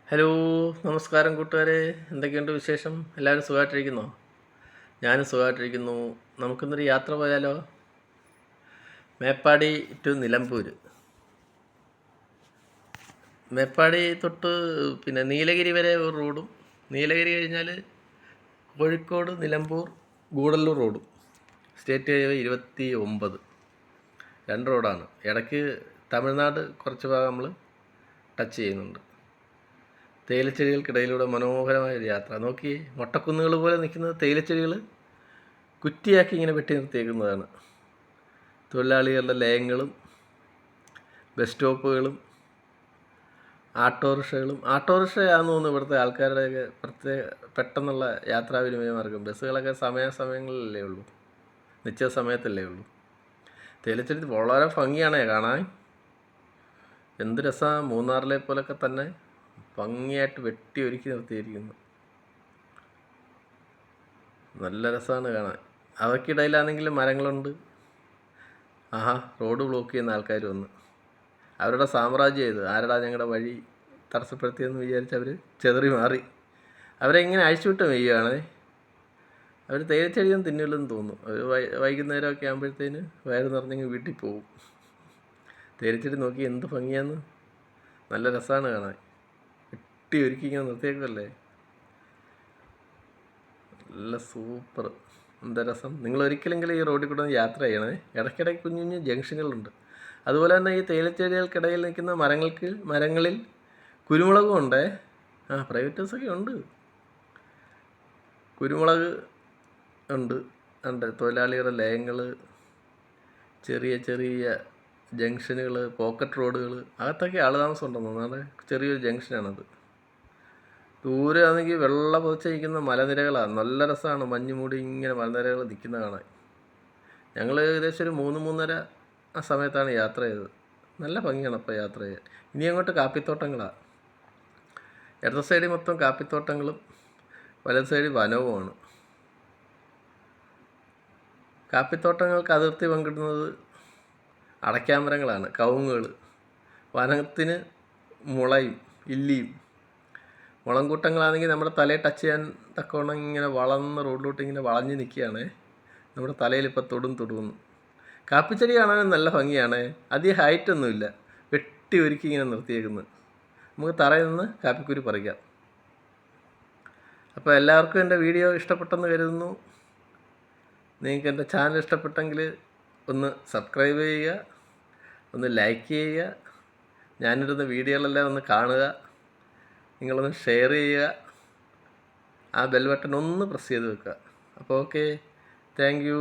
Hello, നമസ്കാരം കൂട്ടുകാരെ. എന്തൊക്കെയുണ്ട് വിശേഷം? എല്ലാവരും സുഖമായിട്ടിരിക്കുന്നോ? ഞാനും സുഖമായിട്ടിരിക്കുന്നു. നമുക്കിന്നൊരു യാത്ര പോയാലോ? മേപ്പാടി ടു നിലമ്പൂർ. മേപ്പാടി തൊട്ട് നീലഗിരി വരെ ഒരു റോഡും, നീലഗിരി കഴിഞ്ഞാൽ കോഴിക്കോട്, നിലമ്പൂർ, ഗൂഡല്ലൂർ റോഡും. State highway 29. 2 റോഡാണ്. ഇടയ്ക്ക് തമിഴ്നാട് കുറച്ച് ഭാഗം നമ്മൾ ടച്ച് ചെയ്യുന്നുണ്ട്. തേയിലച്ചെടികൾക്കിടയിലൂടെ മനോഹരമായ ഒരു യാത്ര. നോക്കി, മൊട്ടക്കുന്നുകൾ പോലെ നിൽക്കുന്ന തേയിലച്ചെടികൾ കുറ്റിയാക്കി ഇങ്ങനെ വെട്ടി നിർത്തിയേക്കുന്നതാണ്. തൊഴിലാളികളുടെ ലയങ്ങളും ബസ് സ്റ്റോപ്പുകളും ആട്ടോറിക്ഷയാണെന്ന് തോന്നുന്നു ഇവിടുത്തെ ആൾക്കാരുടെയൊക്കെ പെട്ടെന്നുള്ള യാത്രാവിനിമയ മാർഗം. ബസ്സുകളൊക്കെ സമയങ്ങളിലല്ലേ ഉള്ളൂ, നിശ്ചിത സമയത്തല്ലേ ഉള്ളൂ. തേയിലച്ചെടി വളരെ ഭംഗിയാണേ കാണാൻ. എന്ത് രസമാണ്. മൂന്നാറിലെ പോലൊക്കെ തന്നെ ഭംഗിയായിട്ട് വെട്ടി ഒരുക്കി നിർത്തിയിരിക്കുന്നു. നല്ല രസമാണ് കാണാൻ. അവയ്ക്കിടയിലാണെങ്കിലും മരങ്ങളുണ്ട്. ആഹാ, റോഡ് ബ്ലോക്ക് ചെയ്യുന്ന ആൾക്കാർ വന്ന് അവരുടെ സാമ്രാജ്യം ഇത്. ആരടാ ഞങ്ങളുടെ വഴി തടസ്സപ്പെടുത്തിയെന്ന് വിചാരിച്ച് അവർ ചെതറി മാറി. അവരെ ഇങ്ങനെ അഴിച്ചുവിട്ട് മെയ്യുകയാണേ. അവർ തേയിലച്ചെടിയൊന്നും തിന്നില്ലെന്ന് തോന്നുന്നു. അവർ വൈകുന്നേരമൊക്കെ ആകുമ്പോഴത്തേന് വയറ് നിറഞ്ഞെങ്കിൽ വീട്ടിൽ പോകും. തേയിലച്ചെടി നോക്കി എന്ത് ഭംഗിയാന്ന്. നല്ല രസമാണ് കാണാൻ. വെട്ടി ഒരുക്കി ഇങ്ങനെ നിർത്തിയേക്കല്ലേ. നല്ല സൂപ്പർ. എന്താ രസം. നിങ്ങൾ ഒരിക്കലെങ്കിലും ഈ റോഡിൽ കൂടെ യാത്ര ചെയ്യണേ. ഇടയ്ക്കിടയ്ക്ക് കുഞ്ഞു കുഞ്ഞു ജംഗ്ഷനുകളുണ്ട്. അതുപോലെ തന്നെ ഈ തേയിലച്ചെടികൾക്കിടയിൽ നിൽക്കുന്ന മരങ്ങളിൽ കുരുമുളകും ഉണ്ട്. പ്രൈവറ്റ് ബസ്സൊക്കെ ഉണ്ട്. കുരുമുളക് ഉണ്ട്. തൊഴിലാളികളുടെ ലയങ്ങൾ, ചെറിയ ചെറിയ ജംഗ്ഷനുകൾ, പോക്കറ്റ് റോഡുകൾ. അകത്തൊക്കെ ആൾ താമസം ഉണ്ടെന്ന് തോന്നുന്നു. ചെറിയൊരു ജംഗ്ഷനാണത്. ദൂരെ ആണെങ്കിൽ വെള്ള പൊതിച്ചിരിക്കുന്ന മലനിരകളാണ്. നല്ല രസമാണ്. മഞ്ഞ് മൂടി ഇങ്ങനെ മലനിരകൾ നിൽക്കുന്ന കാണാൻ. ഞങ്ങൾ ഏകദേശം ഒരു 3-3:30 ആ സമയത്താണ് യാത്ര ചെയ്തത്. നല്ല ഭംഗിയാണ് അപ്പോൾ യാത്ര ചെയ്യാൻ. ഇനി അങ്ങോട്ട് കാപ്പിത്തോട്ടങ്ങളാണ്. ഇടത് സൈഡിൽ മൊത്തം കാപ്പിത്തോട്ടങ്ങളും വലത് സൈഡിൽ വനവുമാണ്. കാപ്പിത്തോട്ടങ്ങൾക്ക് അതിർത്തി പങ്കിടുന്നത് അടയ്ക്കാമരങ്ങളാണ്, കവുങ്ങുകൾ. വനത്തിന് മുളയും ഇല്ലിയും. മുളംകൂട്ടങ്ങളാണെങ്കിൽ നമ്മുടെ തലയിൽ ടച്ച് ചെയ്യാൻ തക്കവണ്ണം ഇങ്ങനെ വളർന്ന റോഡിലോട്ട് ഇങ്ങനെ വളഞ്ഞ് നിൽക്കുകയാണ്. നമ്മുടെ തലയിൽ ഇപ്പോൾ തൊടുന്നു. കാപ്പിച്ചെടി കാണാനും നല്ല ഭംഗിയാണ്. അധികം ഹൈറ്റൊന്നുമില്ല. വെട്ടി ഒരുക്കി ഇങ്ങനെ നിർത്തിയേക്കുന്നത്. നമുക്ക് തറയിൽ നിന്ന് കാപ്പിക്കുരു പറിക്കാം. അപ്പോൾ എല്ലാവർക്കും എൻ്റെ വീഡിയോ ഇഷ്ടപ്പെട്ടെന്ന് കരുതുന്നു. നിങ്ങൾക്ക് എൻ്റെ ചാനൽ ഇഷ്ടപ്പെട്ടെങ്കിൽ ഒന്ന് സബ്സ്ക്രൈബ് ചെയ്യുക, ഒന്ന് ലൈക്ക് ചെയ്യുക, ഞാനിടുന്ന വീഡിയോകളെല്ലാം ഒന്ന് കാണുക, നിങ്ങളൊന്ന് ഷെയർ ചെയ്യുക, ആ ബെൽ ബട്ടൺ ഒന്ന് പ്രസ് ചെയ്ത് വെക്കുക. അപ്പോൾ ഓക്കെ, താങ്ക് യു.